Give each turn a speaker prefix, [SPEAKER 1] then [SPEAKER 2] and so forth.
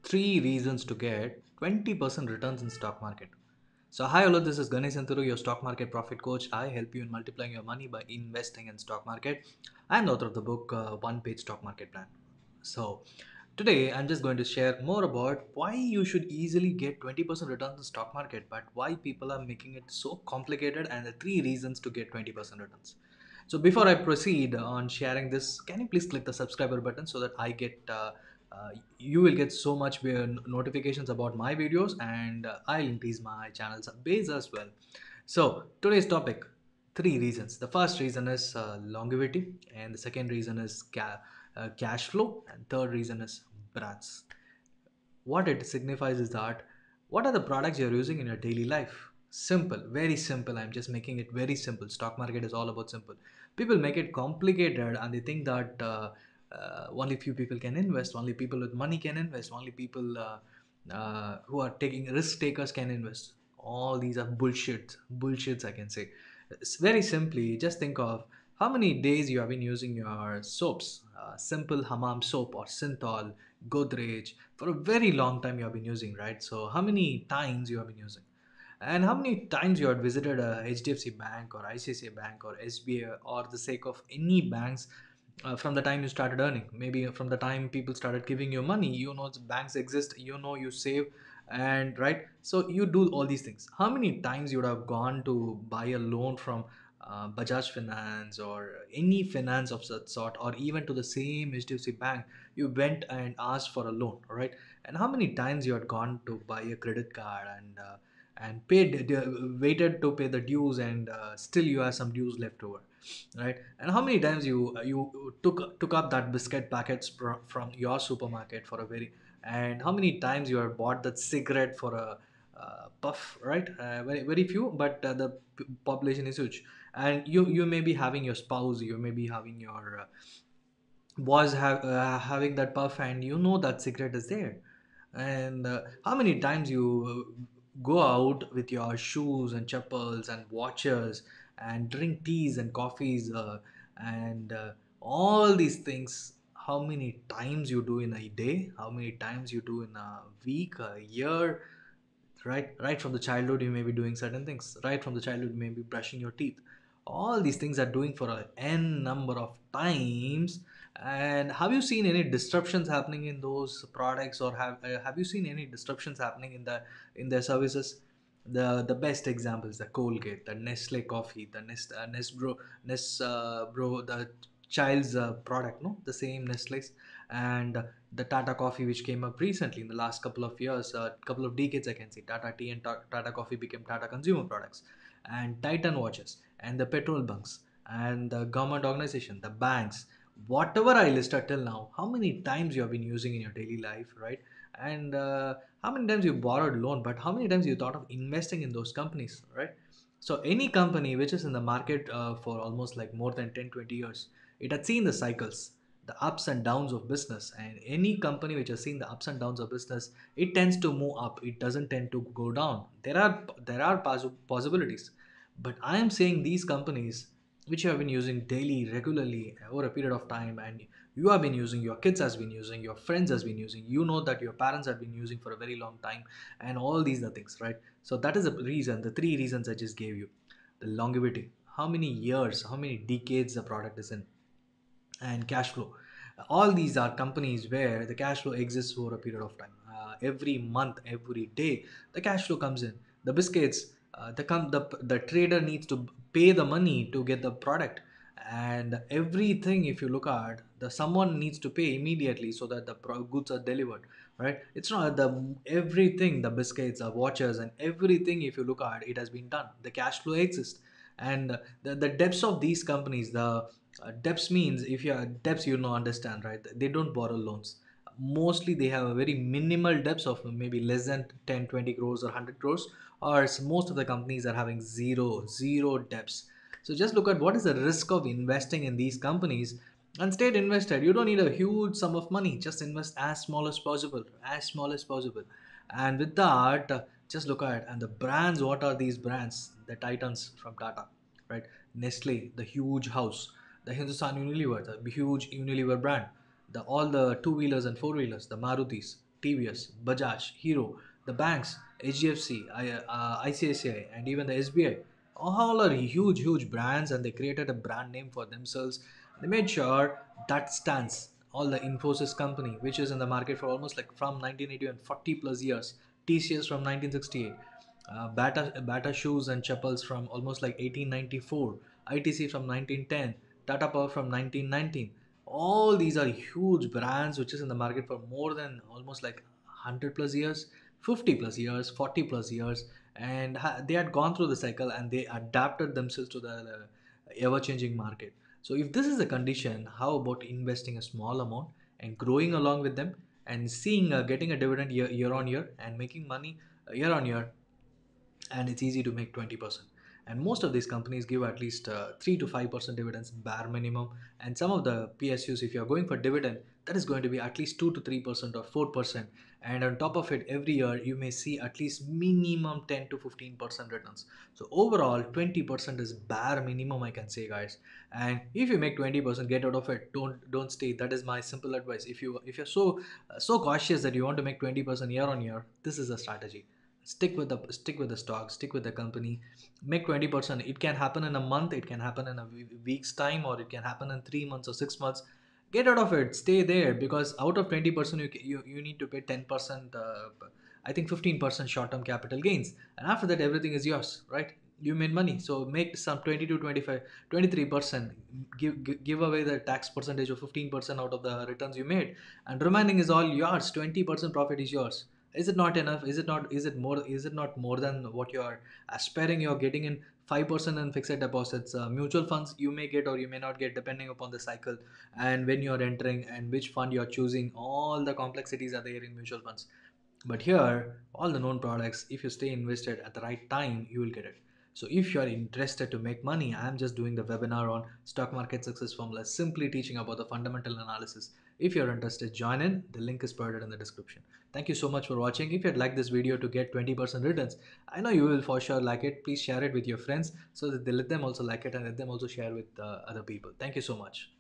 [SPEAKER 1] Three reasons to get 20% returns in stock market. So hi, hello, this is Ganesh Santuru, your stock market profit coach. I help you in multiplying your money by investing in stock market. I'm the author of the book One Page Stock Market Plan. So today I'm just going to share more about why you should easily get 20% returns in stock market, but why people are making it so complicated and the three reasons to get 20% returns. So before I proceed on sharing this, can you please click the subscriber button so that you will get so much notifications about my videos, and I'll increase my channel's base as well. So today's topic, three reasons. The first reason is longevity, and the second reason is cash flow, and third reason is brands. What it signifies is that what are the products you're using in your daily life? Simple, very simple. I'm just making it very simple. Stock market is all about simple. People make it complicated and they think that only few people can invest, only people with money can invest, only people who are taking risk takers can invest. All these are bullshits, I can say. It's very simply, just think of how many days you have been using your soaps, simple hammam soap or Synthol, Godrej, for a very long time you have been using, right? So how many times you have been using? And how many times you had visited a HDFC Bank or ICICI Bank or SBI or the sake of any banks from the time you started earning? Maybe from the time people started giving you money, you know the banks exist, you know you save, and right. So you do all these things. How many times you would have gone to buy a loan from Bajaj Finance or any finance of such sort, or even to the same HDFC Bank, you went and asked for a loan, right? And how many times you had gone to buy a credit card and paid waited to pay the dues, and still you have some dues left over, right? And how many times you took up that biscuit packets from your supermarket for a very, and how many times you have bought that cigarette for a puff, right? Very few, but the population is huge. And you may be having your spouse, you may be having your having that puff, and you know that cigarette is there. And how many times you go out with your shoes and chappals and watches and drink teas and coffees, and all these things, how many times you do in a day, how many times you do in a week, a year, right from the childhood you may be doing certain things, right from the childhood you may be brushing your teeth. All these things are doing for a n number of times. And have you seen any disruptions happening in those products, or have you seen any disruptions happening in their services? The best examples, the Colgate, the Nestle coffee, the Nest Bro, the child's product, no, the same Nestle's, and the Tata Coffee, which came up recently in the last couple of years, couple of decades, I can say. Tata Tea and Tata Coffee became Tata Consumer Products, and Titan watches, and the petrol bunks, and the government organization, the banks, whatever I listed till now. How many times you have been using in your daily life, right? And how many times you borrowed loan, but how many times you thought of investing in those companies, right? So any company which is in the market for almost like more than 10-20 years, it had seen the cycles, the ups and downs of business. And any company which has seen the ups and downs of business, it tends to move up, it doesn't tend to go down. There are possibilities, but I am saying these companies which you have been using daily, regularly, over a period of time, and you have been using, your kids has been using, your friends has been using, you know that your parents have been using for a very long time, and all these are things, right? So that is the reason, the three reasons I just gave you. The longevity, how many years, how many decades the product is in, and cash flow. All these are companies where the cash flow exists for a period of time. Every month, every day, the cash flow comes in. The biscuits, the trader needs to pay the money to get the product, and everything. If you look at the someone needs to pay immediately so that the goods are delivered. Right? It's not the everything. The biscuits, the watches, and everything. If you look at it, has been done. The cash flow exists, and the depths of these companies, the debts means, if you are debts, you know, understand, right? They don't borrow loans. Mostly they have a very minimal debts of maybe less than 10, 20 crores or 100 crores, or most of the companies are having zero debts. So just look at what is the risk of investing in these companies, and stay invested. You don't need a huge sum of money, just invest as small as possible, as small as possible. And with that, just look at, and the brands, what are these brands? The Titans from Tata, right? Nestle, the huge house. The Hindustan Unilever, the huge Unilever brand. The all the two wheelers and four wheelers, the Marutis. TVS, Bajaj, Hero, the banks, HDFC, ICICI, and even the SBI. All are huge, huge brands, and they created a brand name for themselves. They made sure that stands. All the Infosys company, which is in the market for almost like from 1980 and 40 plus years, TCS from 1968, Bata shoes and chappals from almost like 1894, ITC from 1910, Tata Power from 1919. All these are huge brands which is in the market for more than almost like 100 plus years, 50 plus years, 40 plus years, and they had gone through the cycle and they adapted themselves to the ever changing market. So if this is the condition, how about investing a small amount and growing along with them and seeing getting a dividend year on year and making money year on year, and it's easy to make 20%. And most of these companies give at least 3 to 5% dividends bare minimum, and some of the PSUs, if you're going for dividend, that is going to be at least 2 to 3% or 4%, and on top of it every year you may see at least minimum 10 to 15% returns. So overall 20% is bare minimum, I can say, guys. And if you make 20%, get out of it. Don't stay. That is my simple advice. If you're so cautious that you want to make 20% year on year, this is a strategy. Stick with the stock, stick with the company, make 20%. It can happen in a month, it can happen in a week's time, or it can happen in 3 months or 6 months. Get out of it, stay there, because out of 20% you need to pay 10%, I think 15% short-term capital gains, and after that everything is yours, right? You made money, so make some 20 to 25, 23%. Give away the tax percentage of 15% out of the returns you made, and remaining is all yours. 20% profit is yours. Is it not enough? Is it not more than what you are aspiring? You're getting in 5% in fixed deposits. Mutual funds you may get or you may not get depending upon the cycle and when you're entering and which fund you're choosing. All the complexities are there in mutual funds. But here, all the known products, if you stay invested at the right time, you will get it. So if you are interested to make money, I'm just doing the webinar on stock market success formula, simply teaching about the fundamental analysis. If you're interested, join in. The link is provided in the description. Thank you so much for watching. If you'd like this video to get 20% returns, I know you will for sure like it. Please share it with your friends so that they let them also like it and let them also share with other people. Thank you so much.